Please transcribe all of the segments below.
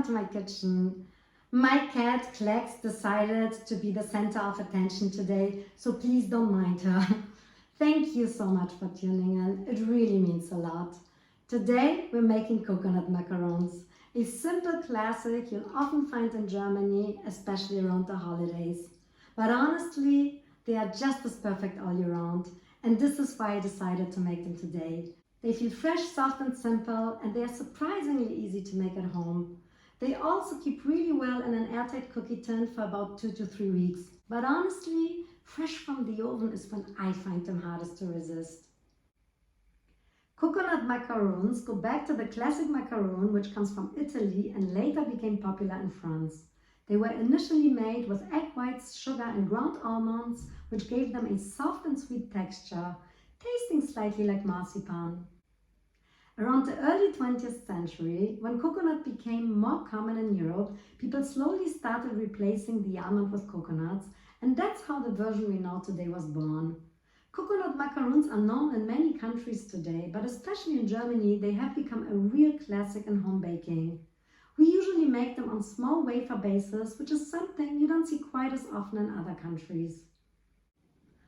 to my kitchen. My cat Klex decided to be the center of attention today, so please don't mind her. Thank you so much for tuning in. It really means a lot. Today we're making coconut macaroons, a simple classic you'll often find in Germany, especially around the holidays. But honestly, they are just as perfect all year round, and this is why I decided to make them today. They feel fresh, soft and simple, and they are surprisingly easy to make at home. They also keep really well in an airtight cookie tin for about 2 to 3 weeks. But honestly, fresh from the oven is when I find them hardest to resist. Coconut macaroons go back to the classic macaroon, which comes from Italy and later became popular in France. They were initially made with egg whites, sugar and ground almonds, which gave them a soft and sweet texture, tasting slightly like marzipan. Around the early 20th century, when coconut became more common in Europe, people slowly started replacing the almond with coconuts, and that's how the version we know today was born. Coconut macaroons are known in many countries today, but especially in Germany, they have become a real classic in home baking. We usually make them on small wafer bases, which is something you don't see quite as often in other countries.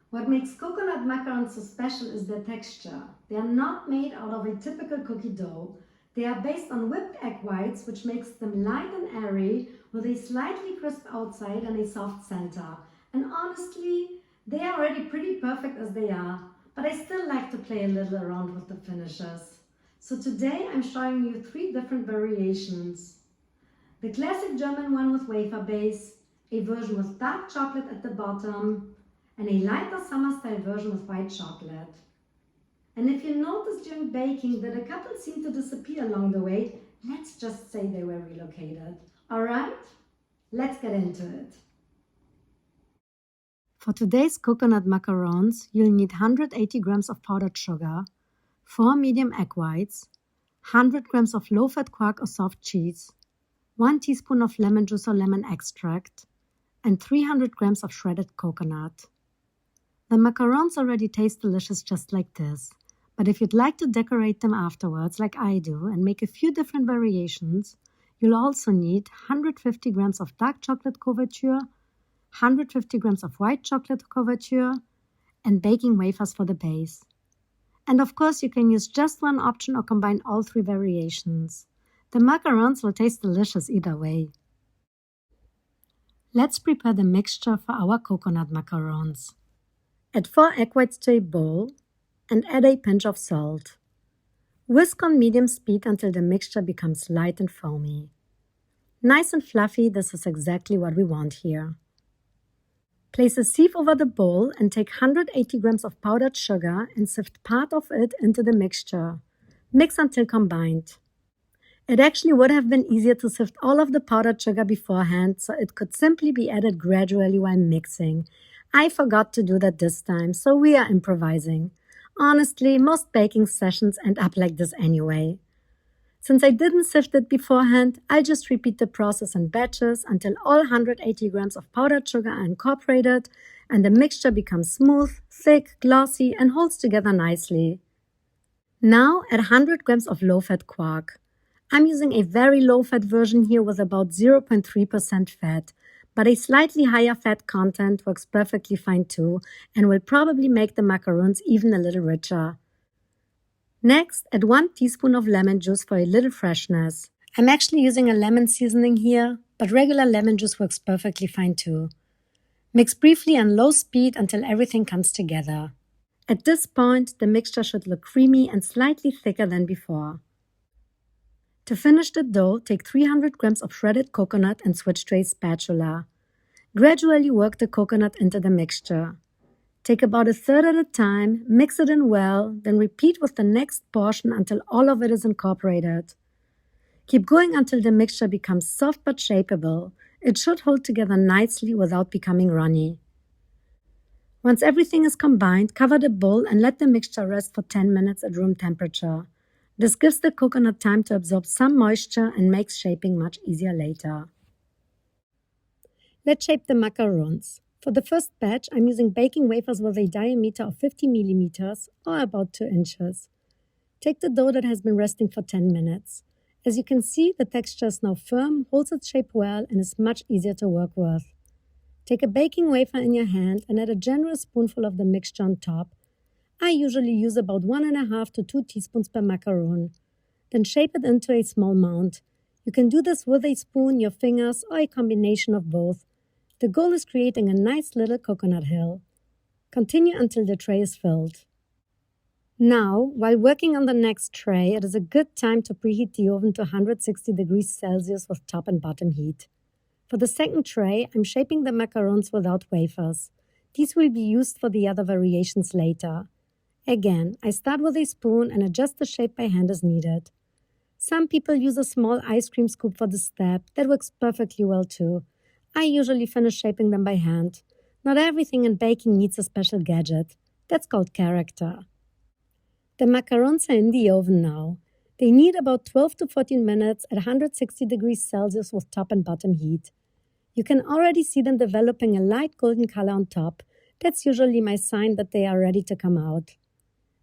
What makes coconut macarons so special is their texture. They are not made out of a typical cookie dough. They are based on whipped egg whites, which makes them light and airy, with a slightly crisp outside and a soft center. And honestly, they are already pretty perfect as they are, but I still like to play a little around with the finishes. So today I'm showing you 3 different variations. The classic German one with wafer base, a version with dark chocolate at the bottom, and a lighter summer-style version with white chocolate. And if you notice during baking that a couple seemed to disappear along the way, let's just say they were relocated. Alright, let's get into it. For today's coconut macarons, you'll need 180 grams of powdered sugar, 4 medium egg whites, 100 grams of low-fat quark or soft cheese, 1 teaspoon of lemon juice or lemon extract, and 300 grams of shredded coconut. The macarons already taste delicious just like this, but if you'd like to decorate them afterwards like I do and make a few different variations, you'll also need 150 grams of dark chocolate couverture, 150 grams of white chocolate couverture, and baking wafers for the base. And of course you can use just one option or combine all 3 variations. The macarons will taste delicious either way. Let's prepare the mixture for our coconut macarons. Add 4 egg whites to a bowl and add a pinch of salt. Whisk on medium speed until the mixture becomes light and foamy. Nice and fluffy, this is exactly what we want here. Place a sieve over the bowl and take 180 grams of powdered sugar and sift part of it into the mixture. Mix until combined. It actually would have been easier to sift all of the powdered sugar beforehand, so it could simply be added gradually while mixing. I forgot to do that this time, so we are improvising. Honestly, most baking sessions end up like this anyway. Since I didn't sift it beforehand, I'll just repeat the process in batches until all 180 grams of powdered sugar are incorporated and the mixture becomes smooth, thick, glossy, and holds together nicely. Now add 100 grams of low-fat quark. I'm using a very low-fat version here with about 0.3% fat, but a slightly higher fat content works perfectly fine too and will probably make the macarons even a little richer. Next, add 1 teaspoon of lemon juice for a little freshness. I'm actually using a lemon seasoning here, but regular lemon juice works perfectly fine too. Mix briefly on low speed until everything comes together. At this point, the mixture should look creamy and slightly thicker than before. To finish the dough, take 300 grams of shredded coconut and switch to a spatula. Gradually work the coconut into the mixture. Take about a third at a time, mix it in well, then repeat with the next portion until all of it is incorporated. Keep going until the mixture becomes soft but shapeable. It should hold together nicely without becoming runny. Once everything is combined, cover the bowl and let the mixture rest for 10 minutes at room temperature. This gives the coconut time to absorb some moisture and makes shaping much easier later. Let's shape the macarons. For the first batch, I'm using baking wafers with a diameter of 50 millimeters or about 2 inches. Take the dough that has been resting for 10 minutes. As you can see, the texture is now firm, holds its shape well, and is much easier to work with. Take a baking wafer in your hand and add a generous spoonful of the mixture on top. I usually use about 1.5 to 2 teaspoons per macaroon. Then shape it into a small mound. You can do this with a spoon, your fingers, or a combination of both. The goal is creating a nice little coconut hill. Continue until the tray is filled. Now, while working on the next tray, it is a good time to preheat the oven to 160 degrees Celsius with top and bottom heat. For the second tray, I'm shaping the macarons without wafers. These will be used for the other variations later. Again, I start with a spoon and adjust the shape by hand as needed. Some people use a small ice cream scoop for this step. That works perfectly well too. I usually finish shaping them by hand. Not everything in baking needs a special gadget. That's called character. The macarons are in the oven now. They need about 12 to 14 minutes at 160 degrees Celsius with top and bottom heat. You can already see them developing a light golden color on top. That's usually my sign that they are ready to come out.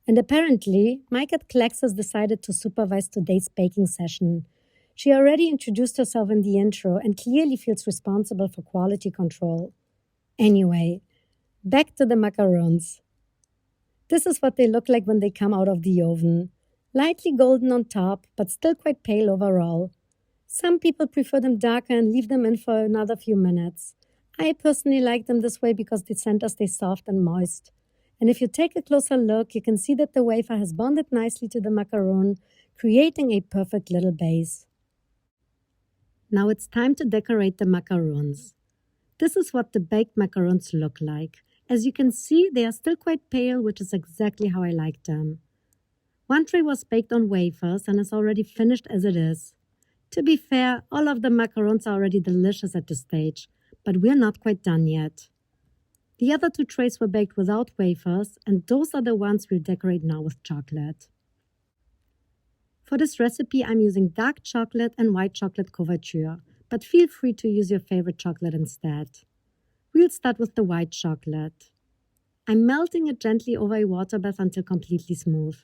And apparently, my cat Klex has decided to supervise today's baking session. She already introduced herself in the intro and clearly feels responsible for quality control. Anyway, back to the macarons. This is what they look like when they come out of the oven. Lightly golden on top, but still quite pale overall. Some people prefer them darker and leave them in for another few minutes. I personally like them this way because the center stays soft and moist. And if you take a closer look, you can see that the wafer has bonded nicely to the macaron, creating a perfect little base. Now it's time to decorate the macarons. This is what the baked macarons look like. As you can see, they are still quite pale, which is exactly how I like them. One tray was baked on wafers and is already finished as it is. To be fair, all of the macarons are already delicious at this stage, but we're not quite done yet. The other 2 trays were baked without wafers, and those are the ones we'll decorate now with chocolate. For this recipe, I'm using dark chocolate and white chocolate couverture, but feel free to use your favorite chocolate instead. We'll start with the white chocolate. I'm melting it gently over a water bath until completely smooth.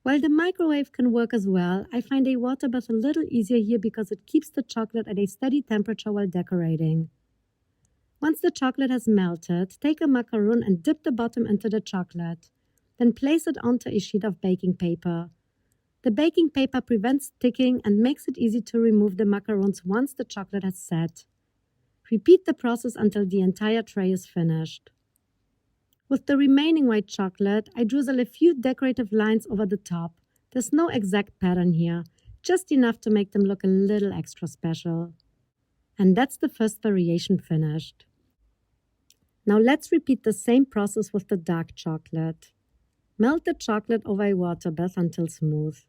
While the microwave can work as well, I find a water bath a little easier here because it keeps the chocolate at a steady temperature while decorating. Once the chocolate has melted, take a macaron and dip the bottom into the chocolate. Then place it onto a sheet of baking paper. The baking paper prevents sticking and makes it easy to remove the macarons once the chocolate has set. Repeat the process until the entire tray is finished. With the remaining white chocolate, I drizzle a few decorative lines over the top. There's no exact pattern here, just enough to make them look a little extra special. And that's the first variation finished. Now let's repeat the same process with the dark chocolate. Melt the chocolate over a water bath until smooth.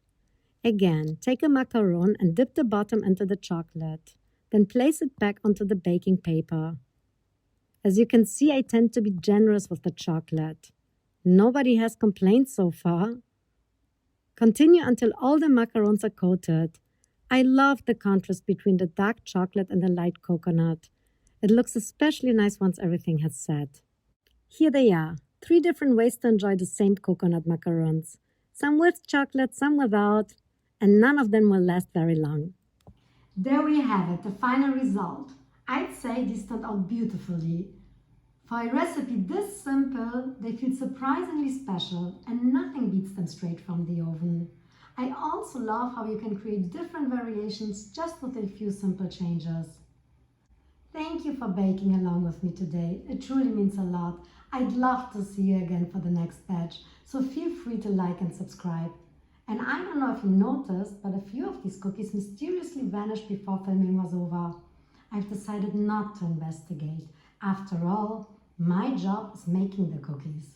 Again, take a macaron and dip the bottom into the chocolate. Then place it back onto the baking paper. As you can see, I tend to be generous with the chocolate. Nobody has complained so far. Continue until all the macarons are coated. I love the contrast between the dark chocolate and the light coconut. It looks especially nice once everything has set. Here they are, 3 different ways to enjoy the same coconut macarons. Some with chocolate, some without, and none of them will last very long. There we have it, the final result. I'd say these turned out beautifully. For a recipe this simple, they feel surprisingly special and nothing beats them straight from the oven. I also love how you can create different variations just with a few simple changes. Thank you for baking along with me today. It truly means a lot. I'd love to see you again for the next batch, so feel free to like and subscribe. And I don't know if you noticed, but a few of these cookies mysteriously vanished before filming was over. I've decided not to investigate. After all, my job is making the cookies.